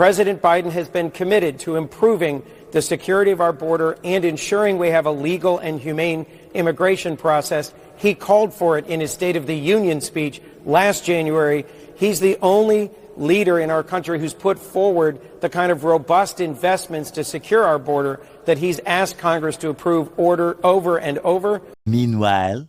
President Biden has been committed to improving the security of our border and ensuring we have a legal and humane immigration process. He called for it in his State of the Union speech last January. He's the only leader in our country who's put forward the kind of robust investments to secure our border that he's asked Congress to approve over and over. Meanwhile,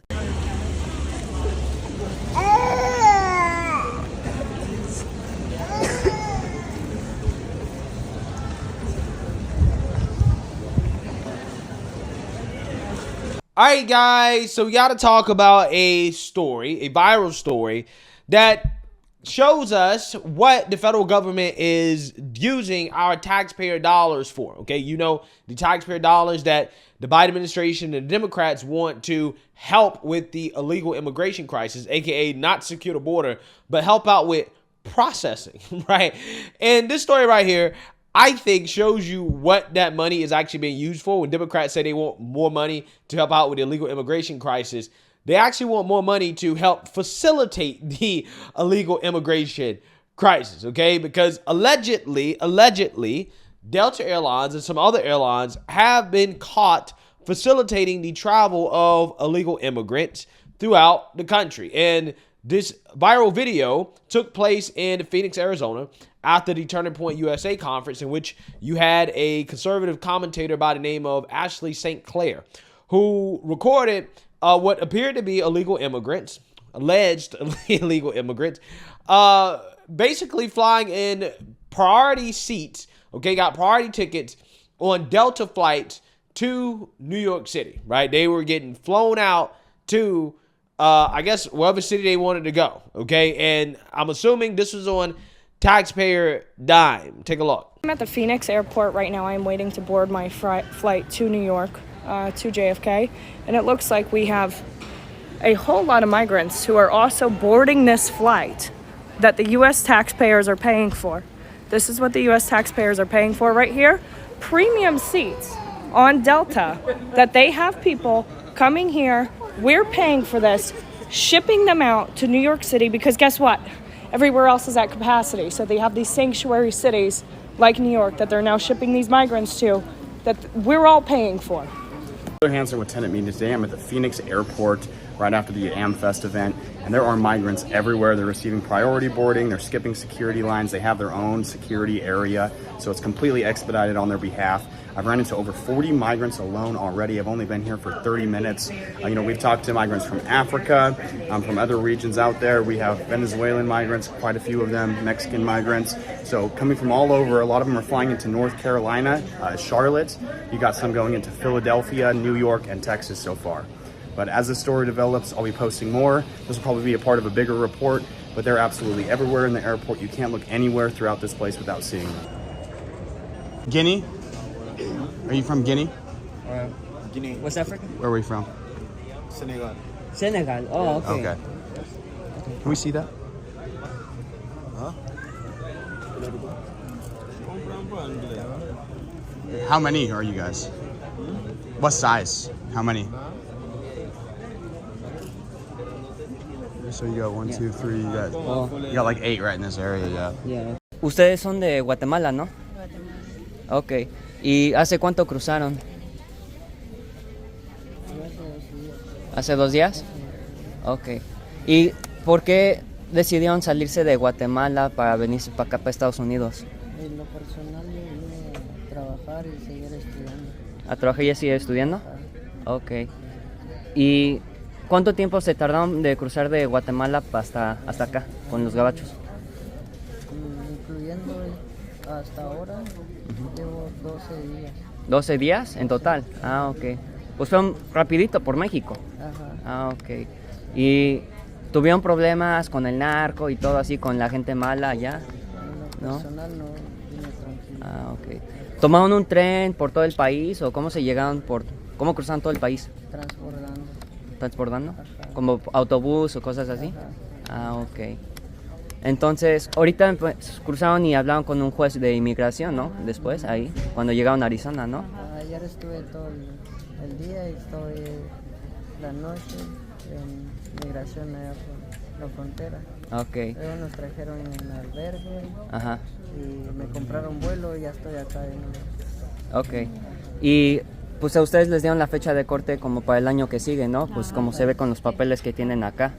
all right, guys, so we got to talk about a viral story that shows us what the federal government is using our taxpayer dollars for. Okay, you know, the taxpayer dollars that the Biden administration and the Democrats want to help with the illegal immigration crisis, aka not secure the border, but help out with processing, right? And this story right here, I think, shows you what that money is actually being used for. When Democrats say they want more money to help out with the illegal immigration crisis, they actually want more money to help facilitate the illegal immigration crisis, okay? Because allegedly, Delta Airlines and some other airlines have been caught facilitating the travel of illegal immigrants throughout the country. And this viral video took place in Phoenix, Arizona, after the Turning Point USA conference, in which you had a conservative commentator by the name of Ashley St. Clair, who recorded what appeared to be illegal immigrants, alleged illegal immigrants, basically flying in priority seats, okay, got priority tickets on Delta flights to New York City, right? They were getting flown out to, I guess, wherever city they wanted to go, okay? And I'm assuming this was on taxpayer dime. Take a look. I'm at the Phoenix airport right now. I'm waiting to board my flight to New York, to JFK, and it looks like we have a whole lot of migrants who are also boarding this flight that the U.S. taxpayers are paying for. This is what the U.S. taxpayers are paying for right here. Premium seats on Delta that they have people coming here. We're paying for this, shipping them out to New York City, because guess what? Everywhere else is at capacity. So they have these sanctuary cities like New York that they're now shipping these migrants to that we're all paying for. Hansen with Tenant Meeting today. I'm at the Phoenix airport right after the AmFest event, and there are migrants everywhere. They're receiving priority boarding, they're skipping security lines, they have their own security area, so it's completely expedited on their behalf. I've run into over 40 migrants alone already. I've only been here for 30 minutes. We've talked to migrants from Africa, from other regions out there. We have Venezuelan migrants, quite a few of them, Mexican migrants. So coming from all over, a lot of them are flying into North Carolina, Charlotte. You got some going into Philadelphia, New York, and Texas so far. But as the story develops, I'll be posting more. This will probably be a part of a bigger report, but they're absolutely everywhere in the airport. You can't look anywhere throughout this place without seeing them. Guinea? Are you from Guinea? Guinea. West Africa? Where are we from? Senegal. Senegal. Oh, okay. Okay. Can we see that? Huh? How many are you guys? What size? How many? So you got 1, 2, 3, you got like 8 right in this area, yeah. Ustedes son de Guatemala, ¿no? Guatemala. Okay. ¿Y hace cuánto cruzaron? ¿Hace 2 días? Ok. ¿Y por qué decidieron salirse de Guatemala para venirse para acá, para Estados Unidos? En lo personal, yo vine a trabajar y seguir estudiando. ¿A trabajar y seguir estudiando? Ok. ¿Y cuánto tiempo se tardaron de cruzar de Guatemala hasta acá, con los gabachos? Incluyendo hasta ahora, llevo 12 días. ¿12 días en total? Ah, ok. Pues fue rapidito por México. Ajá. Ah, ok. ¿Y tuvieron problemas con el narco y todo así, con la gente mala allá? En lo personal no, vine tranquilo. Ah, ok. ¿Tomaron un tren por todo el país o cómo se llegaron cómo cruzaron todo el país? ¿Transbordando? Ajá. ¿Como autobús o cosas así? Ajá. Ah, ok. Entonces, ahorita pues, cruzaron y hablaron con un juez de inmigración, ¿no? Después, ahí, cuando llegaron a Arizona, ¿no? Ajá. Ayer estuve todo el día y estoy la noche en migración allá por la frontera. Ok. Luego nos trajeron en el albergue. Ajá. y me compraron vuelo y ya estoy acá de nuevo. Ok. Y pues a ustedes les dieron la fecha de corte como para el año que sigue, ¿no? Pues como se ve con los papeles que tienen acá.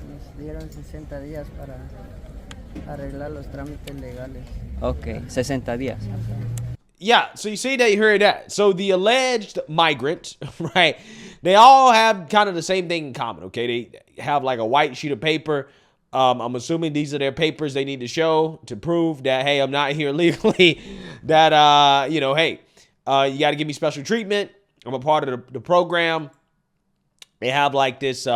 Nos dieron 60 días para arreglar los trámites legales. Ok, 60 días. Yeah, so you see that, you heard that. So the alleged migrant, right, they all have kind of the same thing in common, okay? They have like a white sheet of paper. I'm assuming these are their papers they need to show to prove that, hey, I'm not here legally, that, you know, hey, you got to give me special treatment. I'm a part of the program. They have like this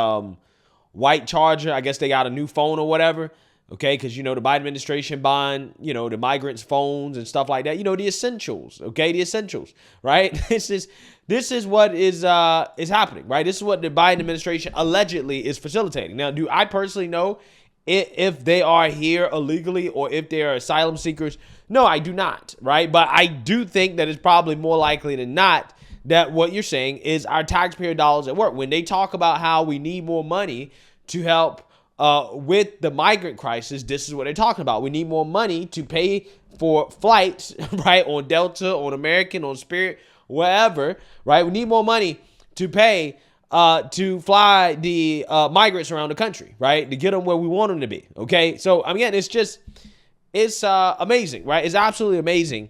white charger. I guess they got a new phone or whatever. Okay, because, you know, the Biden administration buying, you know, the migrants' phones and stuff like that. You know, the essentials. Okay, the essentials, right? This is what is happening, right? This is what the Biden administration allegedly is facilitating. Now, do I personally know if they are here illegally or if they are asylum seekers? No, I do not, right? But I do think that it's probably more likely than not that what you're saying is our taxpayer dollars at work. When they talk about how we need more money to help with the migrant crisis, this is what they're talking about. We need more money to pay for flights, right? On Delta, on American, on Spirit, wherever, right? We need more money to pay to fly the migrants around the country, right? To get them where we want them to be, okay? So, again, it's amazing, right? It's absolutely amazing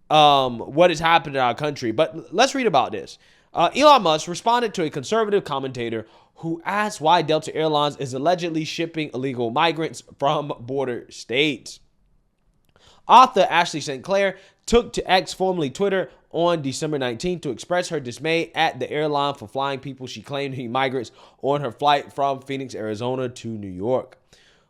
what has happened in our country. But let's read about this. Elon Musk responded to a conservative commentator who asked why Delta Airlines is allegedly shipping illegal migrants from border states. Author Ashley St. Clair took to X, formerly Twitter, on December 19th to express her dismay at the airline for flying people she claimed to be migrants on her flight from Phoenix, Arizona to New York.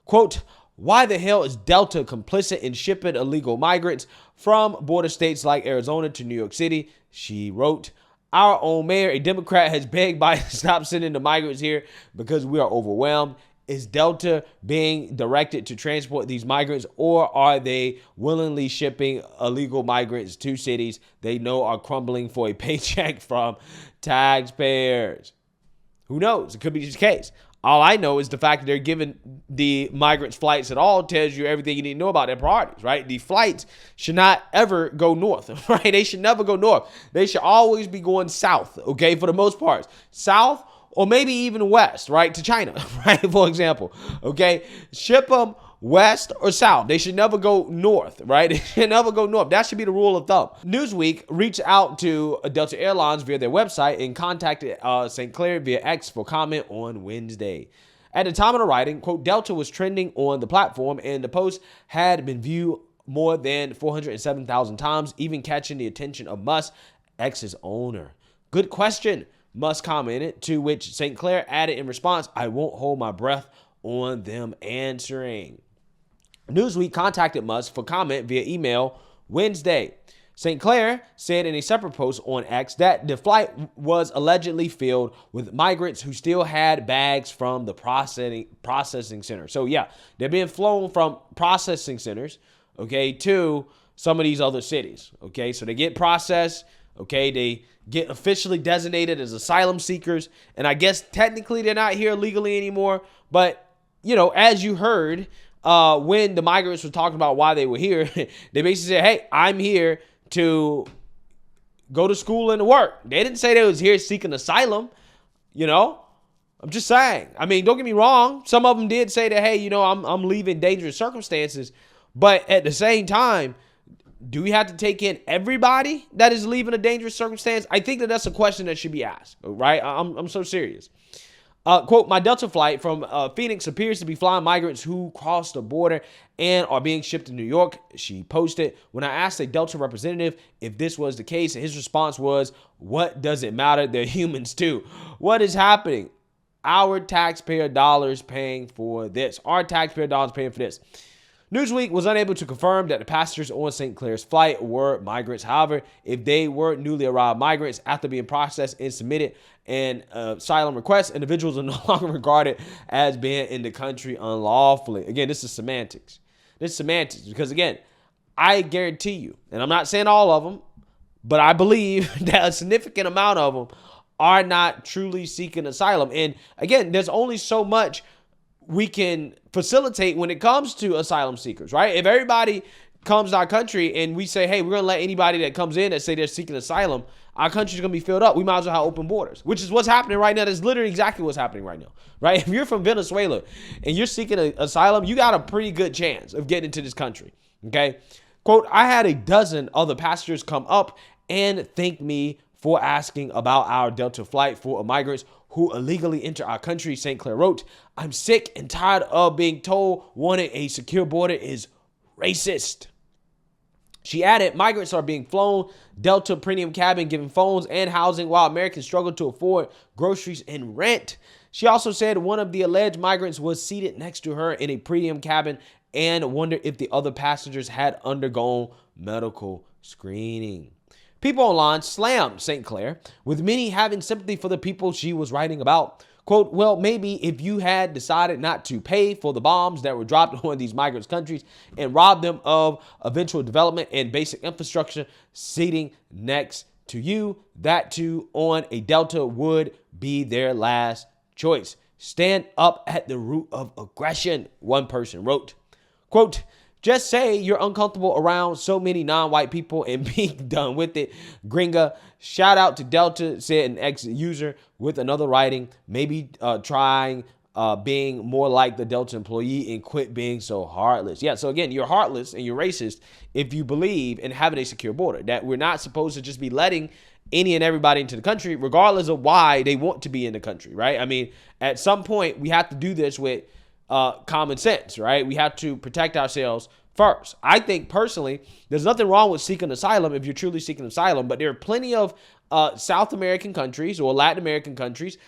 Quote, why the hell is Delta complicit in shipping illegal migrants from border states like Arizona to New York City? She wrote, our own mayor, a Democrat, has begged Biden to stop sending the migrants here because we are overwhelmed. Is Delta being directed to transport these migrants, or are they willingly shipping illegal migrants to cities they know are crumbling for a paycheck from taxpayers? Who knows? It could be the case. All I know is the fact that they're giving the migrants flights at all tells you everything you need to know about their priorities, right? The flights should not ever go north, right? They should never go north. They should always be going south, okay, for the most part. South or maybe even west, right, to China, right, for example, okay? Ship them west or south. They should never go north, right? They should never go north. That should be the rule of thumb. Newsweek reached out to Delta Airlines via their website and contacted St. Clair via X for comment on Wednesday. At the time of the writing, quote, Delta was trending on the platform and the post had been viewed more than 407,000 times, even catching the attention of Musk, X's owner. Good question, Musk commented, to which St. Clair added in response, I won't hold my breath on them answering. Newsweek contacted Musk for comment via email Wednesday. St. Clair said in a separate post on X that the flight was allegedly filled with migrants who still had bags from the processing center. So yeah, they're being flown from processing centers, okay, to some of these other cities, okay? So they get processed, okay? They get officially designated as asylum seekers, and I guess technically they're not here legally anymore, but, you know, as you heard, when the migrants were talking about why they were here, they basically said, hey, I'm here to go to school and to work. They didn't say they was here seeking asylum, you know? I'm just saying. I mean, don't get me wrong. Some of them did say that, hey, you know, I'm leaving dangerous circumstances. But at the same time, do we have to take in everybody that is leaving a dangerous circumstance? I think that that's a question that should be asked, right? I'm so serious. Quote, my Delta flight from Phoenix appears to be flying migrants who crossed the border and are being shipped to New York, she posted. When I asked a Delta representative if this was the case, his response was, what does it matter? They're humans too. What is happening? Our taxpayer dollars paying for this. Our taxpayer dollars paying for this. Newsweek was unable to confirm that the passengers on St. Clair's flight were migrants. However, if they were newly arrived migrants after being processed and submitted an asylum request, individuals are no longer regarded as being in the country unlawfully. Again, this is semantics. This is semantics because, again, I guarantee you, and I'm not saying all of them, but I believe that a significant amount of them are not truly seeking asylum. And, again, there's only so much we can facilitate when it comes to asylum seekers, right? If everybody comes to our country and we say, hey, we're going to let anybody that comes in that say they're seeking asylum, our country's going to be filled up. We might as well have open borders, which is what's happening right now. That's literally exactly what's happening right now, right? If you're from Venezuela and you're seeking asylum, you got a pretty good chance of getting into this country, okay? Quote, I had a dozen other passengers come up and thank me for asking about our Delta flight for migrants who illegally enter our country, St. Clair wrote. I'm sick and tired of being told wanting a secure border is racist. She added, migrants are being flown Delta premium cabin, given phones and housing while Americans struggle to afford groceries and rent. She also said one of the alleged migrants was seated next to her in a premium cabin and wondered if the other passengers had undergone medical screening. People online slammed St. Clair, with many having sympathy for the people she was writing about. Quote, well, maybe if you had decided not to pay for the bombs that were dropped on these migrants' countries and robbed them of eventual development and basic infrastructure seating next to you, that too on a Delta would be their last choice. Stand up at the root of aggression, one person wrote. Quote, just say you're uncomfortable around so many non-white people and be done with it. Gringa. Shout out to Delta, said an ex-user with another writing. Maybe trying being more like the Delta employee and quit being so heartless. Yeah, so again, you're heartless and you're racist if you believe in having a secure border. That we're not supposed to just be letting any and everybody into the country, regardless of why they want to be in the country, right? I mean, at some point, we have to do this with common sense, right? We have to protect ourselves first. I think personally, there's nothing wrong with seeking asylum if you're truly seeking asylum, but there are plenty of South American countries or Latin American countries,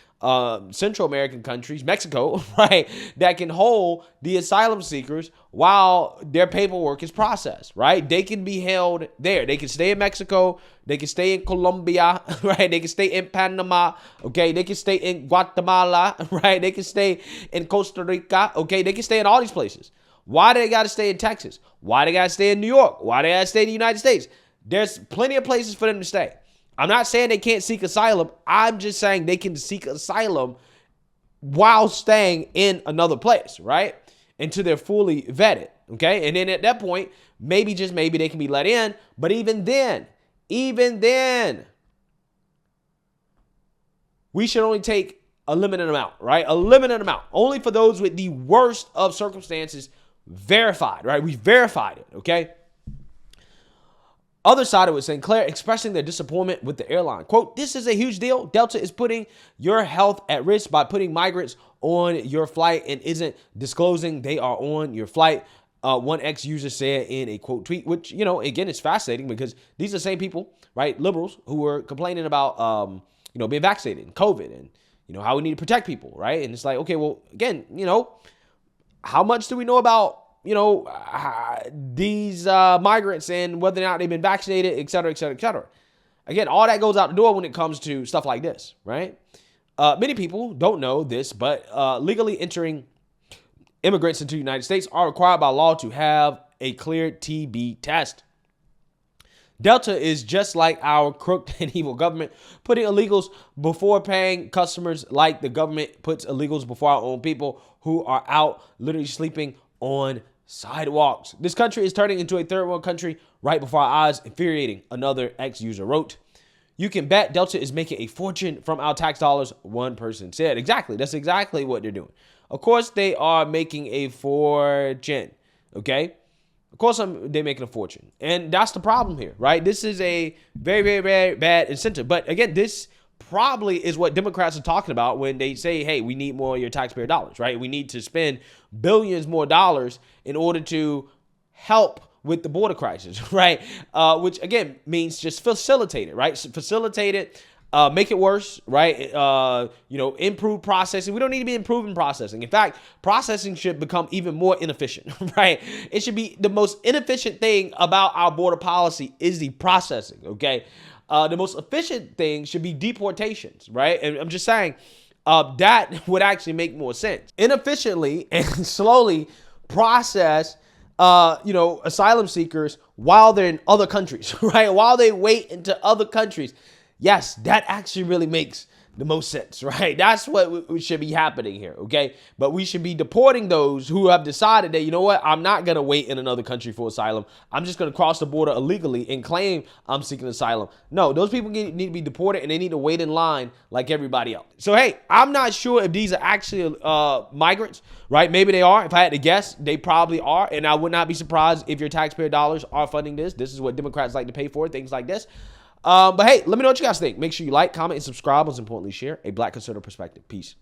Central American countries, Mexico, right, that can hold the asylum seekers while their paperwork is processed, right? They can be held there. They can stay in Mexico. They can stay in Colombia, right? They can stay in Panama, okay? They can stay in Guatemala, right? They can stay in Costa Rica, okay? They can stay in all these places. Why do they got to stay in Texas? Why do they got to stay in New York? Why do they got to stay in the United States? There's plenty of places for them to stay. I'm not saying they can't seek asylum. I'm just saying they can seek asylum while staying in another place, right? Until they're fully vetted, okay? And then at that point, maybe, just maybe, they can be let in. But even then, we should only take a limited amount, right? A limited amount. Only for those with the worst of circumstances verified, right? We verified it, okay? Other side of it, St. Clair expressing their disappointment with the airline. Quote, this is a huge deal. Delta is putting your health at risk by putting migrants on your flight and isn't disclosing they are on your flight. One ex-user said in a quote tweet, which, you know, again, it's fascinating because these are the same people, right? Liberals who were complaining about, being vaccinated and COVID and, how we need to protect people, right? And it's like, okay, well, again, how much do we know about, these migrants and whether or not they've been vaccinated, et cetera, et cetera, et cetera. Again, all that goes out the door when it comes to stuff like this, right? Many people don't know this, but legally entering immigrants into the United States are required by law to have a clear TB test. Delta is just like our crooked and evil government, putting illegals before paying customers like the government puts illegals before our own people who are out literally sleeping on sidewalks. This country is turning into a third world country right before our eyes. Infuriating, another ex-user wrote. You can bet Delta is making a fortune from our tax dollars, one person said. Exactly. That's exactly what they're doing. Of course, they are making a fortune. Okay? Of course, they're making a fortune. And that's the problem here, right? This is a very, very, very bad incentive. But again, this probably is what Democrats are talking about when they say, hey, we need more of your taxpayer dollars, right? We need to spend billions more dollars in order to help with the border crisis, right? Which, again, means just facilitate it, right? So facilitate it, make it worse, right? Improve processing. We don't need to be improving processing. In fact, processing should become even more inefficient, right? It should be the most inefficient thing about our border policy is the processing, okay? The most efficient thing should be deportations, right? And I'm just saying that would actually make more sense. Inefficiently and slowly process, asylum seekers while they're in other countries, right? While they wait into other countries. Yes, that actually really makes the most sense, right? That's what should be happening here, okay? But we should be deporting those who have decided that, you know what, I'm not going to wait in another country for asylum. I'm just going to cross the border illegally and claim I'm seeking asylum. No, those people need to be deported, and they need to wait in line like everybody else. So, hey, I'm not sure if these are actually migrants, right? Maybe they are. If I had to guess, they probably are, and I would not be surprised if your taxpayer dollars are funding this. This is what Democrats like to pay for, things like this. But hey, let me know what you guys think. Make sure you like, comment, and subscribe. Most importantly, share a Black conservative perspective. Peace.